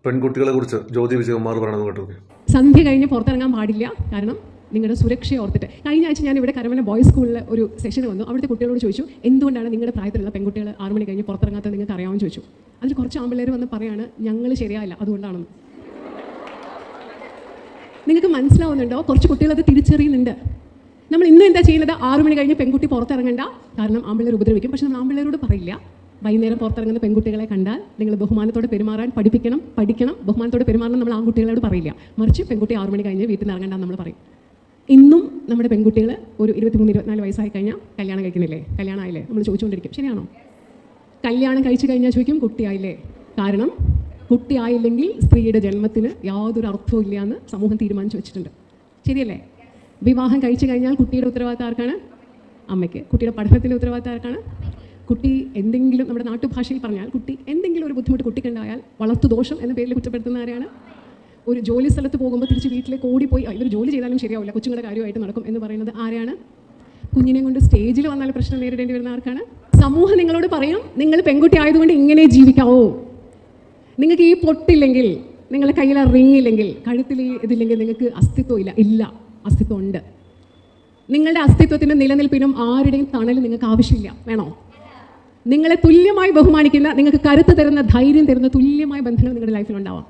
പെൺകുട്ടികളെ കുറിച്ച് ജ്യോതി വിജയകുമാർ പറയുന്നത് കേട്ടു. സന്ധ്യ കഴിഞ്ഞ് പുറത്തിറങ്ങാൻ പാടില്ല, കാരണം നിങ്ങളുടെ സുരക്ഷയെ ഓർത്തിട്ട്. കഴിഞ്ഞ ആഴ്ച ഞാൻ ഇവിടെ കരമന ബോയ്സ് സ്കൂളിൽ ഒരു സെഷൻ വന്നു. അവിടുത്തെ കുട്ടികളോട് ചോദിച്ചു, എന്തുകൊണ്ടാണ് നിങ്ങളുടെ പ്രായത്തിലുള്ള പെൺകുട്ടികൾ 6 മണി കഴിഞ്ഞ് പുറത്തിറങ്ങാത്തത് നിങ്ങൾക്ക് അറിയാമെന്ന് ചോദിച്ചു. അതിൽ കുറച്ച് ആൺപിള്ളേർ വന്ന് പറയാണ്, ഞങ്ങൾ ശരിയായില്ല, അതുകൊണ്ടാണെന്ന്. നിങ്ങൾക്ക് മനസ്സിലാവുന്നുണ്ടോ? കുറച്ച് കുട്ടികൾ അത് തിരിച്ചറിയുന്നുണ്ട്. നമ്മൾ ഇന്നും എന്താ ചെയ്യുന്നത്? 6 മണി കഴിഞ്ഞ് പെൺകുട്ടി പുറത്തിറങ്ങണ്ട, കാരണം ആൺപിള്ളേർ ഉപദ്രവിക്കും. പക്ഷെ നമ്മൾ ആൺപിള്ളേരോട് പറയില്ല, വൈകുന്നേരം പുറത്തിറങ്ങുന്ന പെൺകുട്ടികളെ കണ്ടാൽ നിങ്ങൾ ബഹുമാനത്തോടെ പെരുമാറാൻ പഠിക്കണം, ബഹുമാനത്തോടെ പെരുമാറണം നമ്മൾ ആൺകുട്ടികളോട് പറയില്ല. മറിച്ച് പെൺകുട്ടി 6 മണി കഴിഞ്ഞ് വീട്ടിൽ നിന്ന് ഇറങ്ങണ്ട നമ്മൾ പറയും. ഇന്നും നമ്മുടെ പെൺകുട്ടികൾ ഒരു 23-24 വയസ്സായി കഴിഞ്ഞാൽ കല്യാണം കഴിക്കുന്നില്ലേ, കല്യാണം ആയില്ലേ നമ്മൾ ചോദിച്ചുകൊണ്ടിരിക്കും. ശരിയാണോ? കല്യാണം കഴിച്ചു കഴിഞ്ഞാൽ ചോദിക്കും കുട്ടിയായില്ലേ. കാരണം കുട്ടിയായില്ലെങ്കിൽ സ്ത്രീയുടെ ജന്മത്തിന് യാതൊരു അർത്ഥവും ഇല്ല എന്ന് സമൂഹം തീരുമാനിച്ചു വെച്ചിട്ടുണ്ട്. ശരിയല്ലേ? വിവാഹം കഴിച്ചു കഴിഞ്ഞാൽ കുട്ടിയുടെ ഉത്തരവാദിത്തം ആർക്കാണ്? അമ്മയ്ക്ക്. കുട്ടിയുടെ പഠനത്തിൻ്റെ ഉത്തരവാദിത്തം ആർക്കാണ്? കുട്ടി എന്തെങ്കിലും, നമ്മുടെ നാട്ടുഭാഷയിൽ പറഞ്ഞാൽ, കുട്ടി എന്തെങ്കിലും ഒരു ബുദ്ധിമുട്ട് കുട്ടിക്കുണ്ടായാൽ വളർത്തു ദോഷം എന്ന പേരിൽ കുറ്റപ്പെടുത്തുന്ന ആരെയാണ്? ഒരു ജോലി സ്ഥലത്ത് പോകുമ്പോൾ തിരിച്ച് വീട്ടിലേക്ക് ഓടിപ്പോയി ഇവർ ജോലി ചെയ്താലും ശരിയാവില്ല, കൊച്ചുങ്ങളുടെ കാര്യമായിട്ട് നടക്കും എന്ന് പറയുന്നത് ആരെയാണ്? കുഞ്ഞിനെ കൊണ്ട് സ്റ്റേജിൽ വന്നാൽ പ്രശ്നം നേരിടേണ്ടി വരുന്ന ആർക്കാണ്? സമൂഹം നിങ്ങളോട് പറയും, നിങ്ങൾ പെൺകുട്ടി ആയതുകൊണ്ട് ഇങ്ങനെ ജീവിക്കാവോ, നിങ്ങൾക്ക് ഈ പൊട്ടില്ലെങ്കിൽ, നിങ്ങളുടെ കയ്യിൽ റിങ് ഇല്ലെങ്കിൽ, കഴുത്തിൽ ഇതില്ലെങ്കിൽ നിങ്ങൾക്ക് അസ്തിത്വം ഇല്ല. ഇല്ല, അസ്തിത്വം ഉണ്ട്. നിങ്ങളുടെ അസ്തിത്വത്തിനും നിലനിൽപ്പിനും ആരുടെയും തണൽ നിങ്ങൾക്ക് ആവശ്യമില്ല. വേണോ? നിങ്ങളെ തുല്യമായി ബഹുമാനിക്കുന്ന, നിങ്ങൾക്ക് കരുത്ത് തരുന്ന, ധൈര്യം തരുന്ന തുല്യമായ ബന്ധങ്ങൾ നിങ്ങളുടെ ലൈഫിൽ ഉണ്ടാവാം.